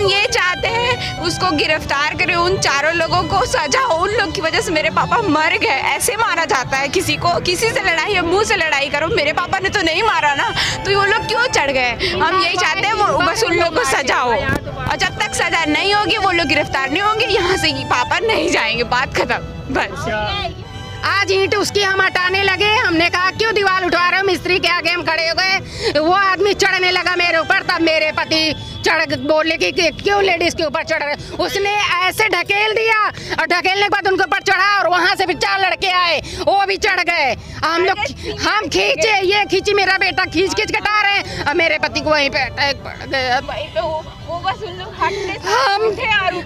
हम ये चाहते हैं उसको गिरफ्तार करें, उन चारों लोगों को सजा हो। उन लोग की वजह से मेरे पापा मर गए। ऐसे मारा जाता है किसी को? किसी से लड़ाई है, मुंह से लड़ाई करो। मेरे पापा ने तो नहीं मारा ना, तो वो लोग क्यों चढ़ गए? हम यही चाहते हैं वो बस उन लोगों को सजा हो, और जब तक सजा नहीं होगी वो लोग गिरफ्तार नहीं होंगे, यहाँ से पापा नहीं जाएंगे। बात खत्म बस। आज ईंट उसकी हम हटाने लगे, हमने कहा क्यों दीवार उठा रहे हो, मिस्त्री के आगे हम खड़े हो गए। वो आदमी चढ़ने लगा मेरे ऊपर, तब मेरे पति चढ़ बोले कि क्यों लेडीज के ऊपर चढ़ रहे। उसने ऐसे ढकेल दिया और ढकेलने के बाद उनके ऊपर चढ़ा और वहां से भी 4 लड़के आए, वो भी चढ़ गए। हम खींचे, ये खींची, मेरा बेटा खींच खींच कटा रहे हैं और मेरे पति को वहीं पे अटैक पड़ गया।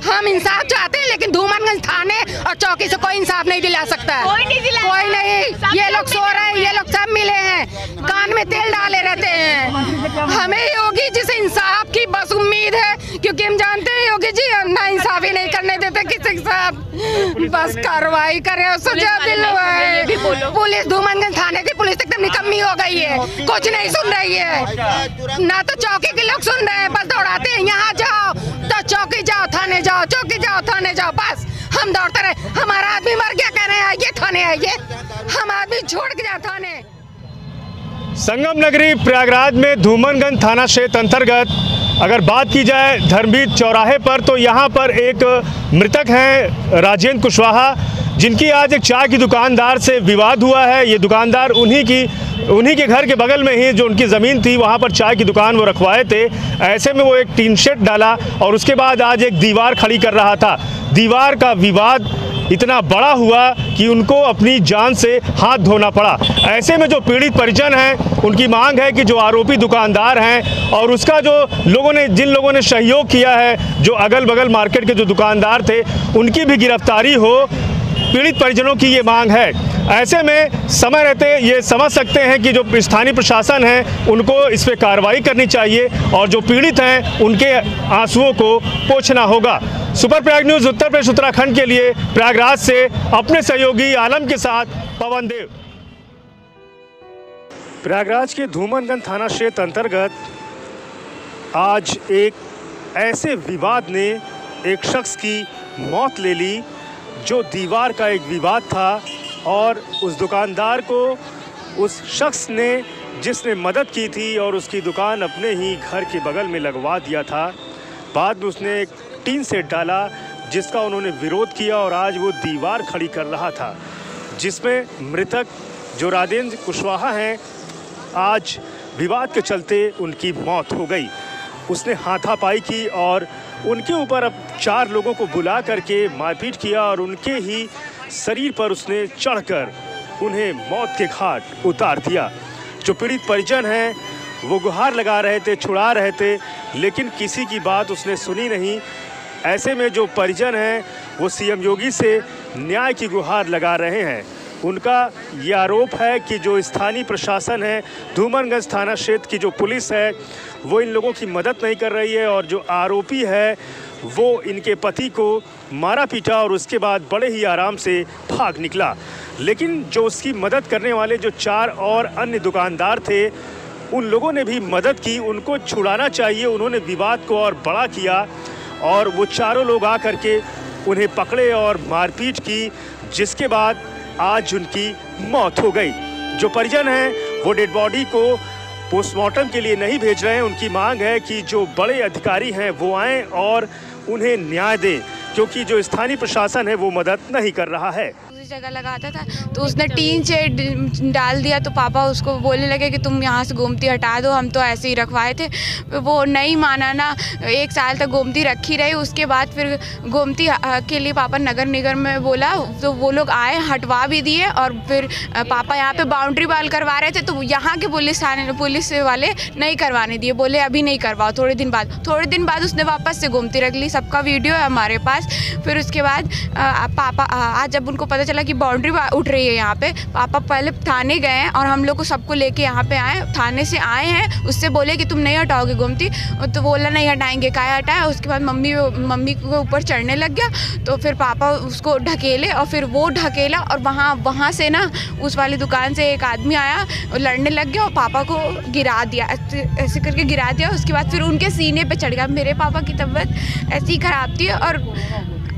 हम इंसाफ चाहते हैं, लेकिन धूमनगंज थाने और चौकी से कोई इंसाफ नहीं दिला सकता है। कोई नहीं। ये लोग सो रहे हैं, ये लोग सब मिले हैं, कान में तेल डाले रहते हैं। हमें योगी जी से इंसाफ की बस उम्मीद है, क्योंकि हम जानते हैं योगी जी ना इंसाफी नहीं करने देते किसी के साथ। बस कार्रवाई करे और सजा दिलवाए। पुलिस, धूमनगंज थाने की पुलिस एकदम निकम्मी हो गई है, कुछ नहीं सुन रही है। ना तो चौकी के लोग सुन रहे हैं, बस दौड़ाते हैं, यहाँ जाओ तो चौकी जाओ, थाने जाओ, चौकी जाओ, थाने जाओ, बस हम दौड़ते रहे। हमारा आदमी मर गया, कह रहे हैं आइए थाने आइए, हम आदमी छोड़ के जाओ थाने। संगम नगरी प्रयागराज में धूमनगंज थाना क्षेत्र अंतर्गत अगर बात की जाए धर्मवीर चौराहे पर, तो यहाँ पर एक मृतक हैं राजेंद्र कुशवाहा, जिनकी आज एक चाय की दुकानदार से विवाद हुआ है। ये दुकानदार उन्हीं के घर के बगल में ही जो उनकी ज़मीन थी वहाँ पर चाय की दुकान वो रखवाए थे। ऐसे में वो एक टीन शेड डाला और उसके बाद आज एक दीवार खड़ी कर रहा था। दीवार का विवाद इतना बड़ा हुआ कि उनको अपनी जान से हाथ धोना पड़ा। ऐसे में जो पीड़ित परिजन हैं उनकी मांग है कि जो आरोपी दुकानदार हैं और उसका जो जिन लोगों ने सहयोग किया है, जो अगल बगल मार्केट के जो दुकानदार थे, उनकी भी गिरफ्तारी हो। पीड़ित परिजनों की ये मांग है। ऐसे में समय रहते ये समझ सकते हैं कि जो स्थानीय प्रशासन है उनको इस पर कार्रवाई करनी चाहिए और जो पीड़ित हैं उनके आंसुओं को पोंछना होगा। सुपर प्रयाग न्यूज़ उत्तर प्रदेश उत्तराखंड के लिए प्रयागराज से अपने सहयोगी आलम के साथ पवन देव। प्रयागराज के धूमनगंज थाना क्षेत्र अंतर्गत आज एक ऐसे विवाद ने एक शख्स की मौत ले ली, जो दीवार का एक विवाद था और उस दुकानदार को उस शख्स ने जिसने मदद की थी और उसकी दुकान अपने ही घर के बगल में लगवा दिया था, बाद में उसने एक टीन सेट डाला जिसका उन्होंने विरोध किया और आज वो दीवार खड़ी कर रहा था, जिसमें मृतक जो राजेंद्र कुशवाहा हैं, आज विवाद के चलते उनकी मौत हो गई। उसने हाथापाई की और उनके ऊपर अब 4 लोगों को बुला करके मारपीट किया और उनके ही शरीर पर उसने चढ़कर उन्हें मौत के घाट उतार दिया। जो पीड़ित परिजन हैं वो गुहार लगा रहे थे, छुड़ा रहे थे, लेकिन किसी की बात उसने सुनी नहीं। ऐसे में जो परिजन हैं वो सीएम योगी से न्याय की गुहार लगा रहे हैं। उनका ये आरोप है कि जो स्थानीय प्रशासन है, धूमनगंज थाना क्षेत्र की जो पुलिस है, वो इन लोगों की मदद नहीं कर रही है और जो आरोपी है वो इनके पति को मारा पीटा और उसके बाद बड़े ही आराम से भाग निकला। लेकिन जो उसकी मदद करने वाले जो 4 और अन्य दुकानदार थे, उन लोगों ने भी मदद की, उनको छुड़ाना चाहिए। उन्होंने विवाद को और बड़ा किया और वो चारों लोग आकर के उन्हें पकड़े और मारपीट की, जिसके बाद आज उनकी मौत हो गई। जो परिजन हैं वो डेड बॉडी को पोस्टमार्टम के लिए नहीं भेज रहे हैं। उनकी मांग है कि जो बड़े अधिकारी हैं वो आएं और उन्हें न्याय दें, क्योंकि जो स्थानीय प्रशासन है वो मदद नहीं कर रहा है। जगह लगाता था तो उसने टीन शेड डाल दिया, तो पापा उसको बोलने लगे कि तुम यहाँ से गोमती हटा दो, हम तो ऐसे ही रखवाए थे। वो नहीं माना ना, 1 साल तक गोमती रखी रही। उसके बाद फिर गोमती के लिए पापा नगर निगम में बोला, तो वो लोग आए, हटवा भी दिए। और फिर पापा यहाँ पे बाउंड्री वाल करवा रहे थे, तो यहाँ के पुलिस वाले नहीं करवाने दिए, बोले अभी नहीं करवाओ, थोड़े दिन बाद उसने वापस से गोमती रख ली। सबका वीडियो है हमारे पास। फिर उसके बाद पापा आज जब उनको पता चला चला कि बाउंड्री उठ रही है यहाँ पे। पापा पहले थाने गए हैं और हम लोग को सबको लेके यहाँ पे आए, थाने से आए हैं, उससे बोले कि तुम नहीं हटाओगे गोमती, तो बोला नहीं हटाएंगे, क्या हटाया। उसके बाद मम्मी के ऊपर चढ़ने लग गया, तो फिर पापा उसको ढकेले और फिर वो ढकेला और वहाँ से ना उस वाली दुकान से एक आदमी आया, लड़ने लग गया और पापा को गिरा दिया, ऐसे करके गिरा दिया। उसके बाद फिर उनके सीने पे चढ़ गया। मेरे पापा की तबीयत ऐसी ही खराब थी और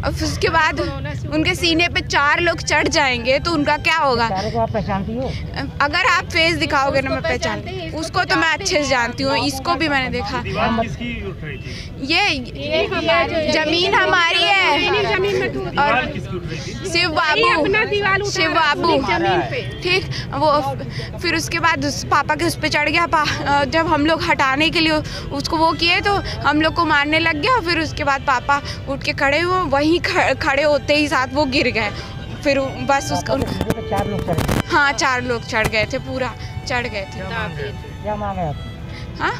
उसके बाद उनके सीने पे 4 लोग चढ़ जाएंगे तो उनका क्या होगा। आप पहचानती हो? अगर आप फेस दिखाओगे ना मैं पहचान, उसको तो मैं अच्छे से जानती हूँ, इसको भी मैंने देखा। ये जमीन हमारी है और शिव बाबू ठीक। वो फिर उसके बाद पापा के उस पर चढ़ गया। जब हम लोग हटाने के लिए उसको वो किए तो हम लोग को मारने लग गया। फिर उसके बाद पापा उठ के खड़े हुए, वहीं खड़े होते ही साथ वो गिर गए। फिर बस उसका 4 लोग चढ़ गए। हाँ 4 लोग चढ़ गए थे, पूरा चढ़ गए थे। क्या मांग है आपकी? हाँ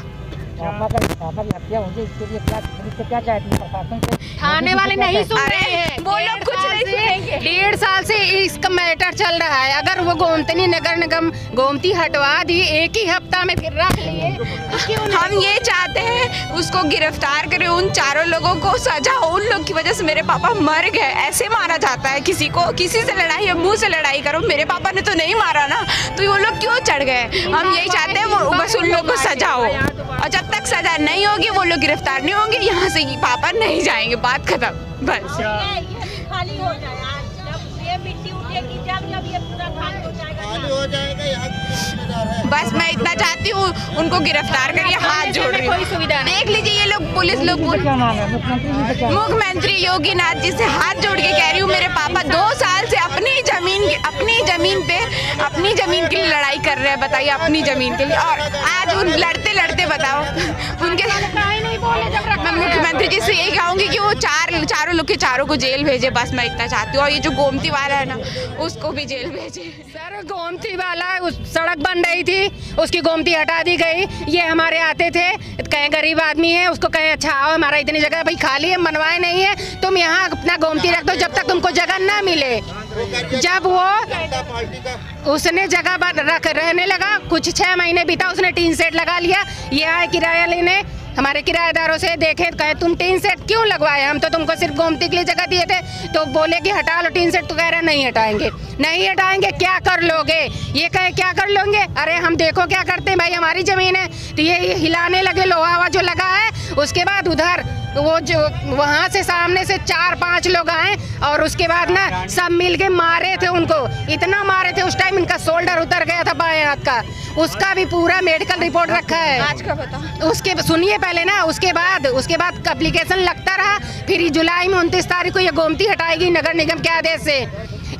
पापा की हत्या हो गई, इसके लिए क्या पुलिस से क्या चाहती है, प्रशासन से? थाने वाले नहीं सुन रहे हैं, वो लोग कुछ नहीं सुनेंगे। 1.5 साल से इसका मैटर चल रहा है। अगर वो गोमती नगर निगम गोमती हटवा दी, एक ही हफ्ता में फिर रख लिए, हम ये चाहते हैं उसको गिरफ्तार करें, उन 4 लोगों को सजा हो। उन लोग की वजह से मेरे पापा मर गए। ऐसे मारा जाता है किसी को? किसी से लड़ाई है, मुंह से लड़ाई करो। मेरे पापा ने तो नहीं मारा ना, तो वो लोग क्यों चढ़ गए? हम यही चाहते हैं वो बस उन लोग को सजा हो, और जब तक सजा नहीं होगी वो लोग गिरफ्तार नहीं होंगे, यहाँ से पापा नहीं जाएंगे। बात खत्म बस। खाली हो जाए, जब ये मिट्टी उठेगी, जब ये पूरा खाली हो जाएगा, खाली हो जाएगा। बस मैं इतना चाहती हूँ उनको गिरफ्तार करिए, हाथ जोड़ रही हूँ। कोई सुविधा नहीं। देख लीजिए ये लोग पुलिस लोग, क्या मांग है मुख्यमंत्री जी से? क्या मुख्यमंत्री योगी नाथ जी से हाथ जोड़ के कह रही हूँ, मेरे पापा 2 साल से अपनी जमीन के लिए लड़ाई कर रहे हैं। बताइए, अपनी जमीन के लिए, और आज उन लड़ते लड़ते बताओ उनके। मैं मुख्यमंत्री जी से यही कहूँगी कि वो चारों लोग के चारों को जेल भेजे, बस मैं इतना चाहती हूँ। और ये जो गोमती वाला है ना, उसको भी जेल भेजे। सर गोमती वाला उस सड़क बन रही थी, उसकी गोमती हटा दी गई। ये हमारे आते थे, कहें गरीब आदमी है, उसको कहें अच्छा आओ हमारा इतनी जगह भाई खाली है, मनवाए नहीं है, तुम यहाँ अपना गोमती रख दो जब तक तुमको जगह ना मिले। जब वो उसने जगह रहने लगा, कुछ 6 महीने बीता, उसने टीन सेट लगा लिया। ये आए किराया लेने, हमारे किराएदारों से देखे, कहे तुम टीन सेट क्यों लगवाए, हम तो तुमको सिर्फ गोमती के लिए जगह दिए थे। तो बोले कि हटा लो टीन सेट, तो कह रहे नहीं हटाएंगे। नहीं हटाएंगे, क्या कर लोगे? ये कहे क्या कर लोगे? अरे हम देखो क्या करते हैं भाई, हमारी जमीन है। तो ये हिलाने लगे, लोहा जो लगा है। उसके बाद उधर वो जो वहाँ से सामने से 4-5 लोग आए और उसके बाद ना सब मिल के मारे थे उनको, इतना मारे थे। उस टाइम इनका शोल्डर उतर गया था बाएं हाथ का, उसका भी पूरा मेडिकल रिपोर्ट रखा है। आज का बता, उसके सुनिए पहले ना, उसके बाद एप्लीकेशन लगता रहा। फिर जुलाई में 29 तारीख को ये गोमती हटाएगी नगर निगम के आदेश से,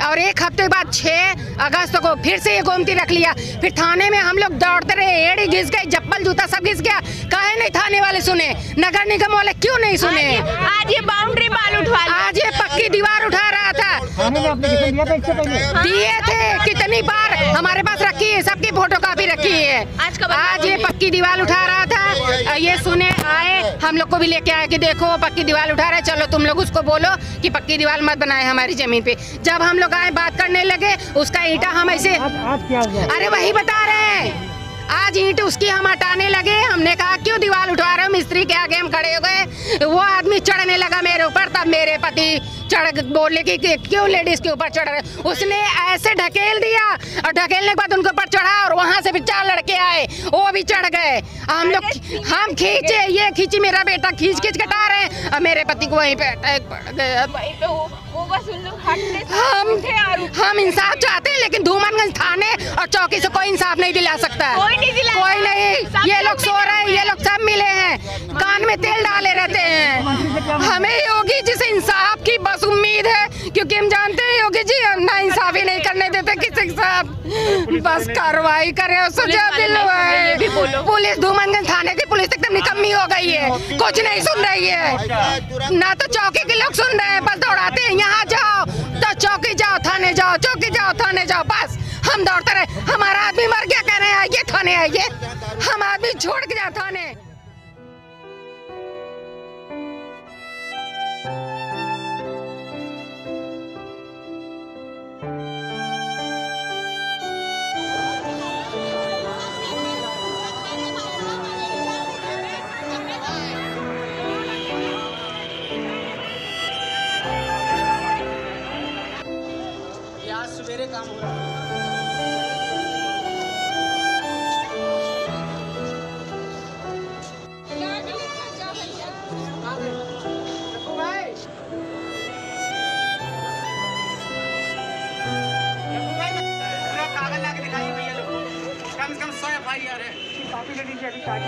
और 1 हफ्ते बाद 6 अगस्त को फिर से ये गोमती रख लिया। फिर थाने में हम लोग दौड़ते रहे, एड़ी घिस गई, चप्पल जूता सब घिस गया। काहे नहीं थाने वाले सुने, नगर निगम वाले क्यों नहीं सुने? आज ये बाउंड्री बाल उठवा, आज ये पक्की दीवार उठा रहा था। थाने में एप्लीकेशन दिया था इससे पहले? दिए थे, कितनी बार हमारे पास रखी है, सबकी फोटो कॉपी रखी है। आज ये पक्की दीवार उठा रहा था, ये सुने आए, हम लोग को भी लेके आए कि देखो पक्की दीवार उठा रहा है, चलो तुम लोग उसको बोलो कि पक्की दीवार मत बनाए हमारी जमीन पे। जब हम लोग आए बात करने लगे, उसका ईंटा हम ऐसे, आज क्या हुआ? अरे वही बता रहे हैं, आज ईंट उसकी हम हटाने लगे। हमने कहा क्यों दीवार उठा रहे हो, मिस्त्री के आगे हम खड़े हो गए। वो आदमी चढ़ने लगा मेरे ऊपर, तब मेरे पति चढ़ बोले कि क्यों लेडीज के ऊपर चढ़ रहे। उसने ऐसे ढकेल दिया और ढकेलने के बाद उनके ऊपर चढ़ा और वहां से भी 4 लड़के आए, वो भी चढ़ गए। हम खींचे, ये खींची, मेरा बेटा खींच के हटा रहे हैं और मेरे पति को वहीं पे अटैक पड़ गया। हम इंसाफ चाहते हैं, लेकिन धूमनगंज थाने और चौकी से कोई इंसाफ नहीं दिला सकता, कोई नहीं। ये लोग सो रहे हैं, ये लोग सब मिले हैं, कान में तेल डाले रहते हैं। हमें योगी जी से इंसाफ की बस उम्मीद है, क्योंकि हम जानते हैं योगी जी ना इंसाफी नहीं करने देते किसी के साथ, बस कार्रवाई करे और सजा दिलवाए। पुलिस धूमनगंज थाने की पुलिस एकदम निकम्मी हो गई है, कुछ नहीं सुन रही है। ना तो चौकी के लोग सुन रहे हैं, बस दौड़ाते हैं, यहाँ जाओ तो चौकी जाओ, थाने जाओ, चौकी जाओ, थाने जाओ, बस हम दौड़ते रहे। हमारा आदमी मर गया, कह रहे हैं आइए थाने आइए, हम आदमी छोड़ के जाओ थाने। काम हो रहा है। कम से कम 100 FIR है। कॉपी ले लीजिए अभी ताकि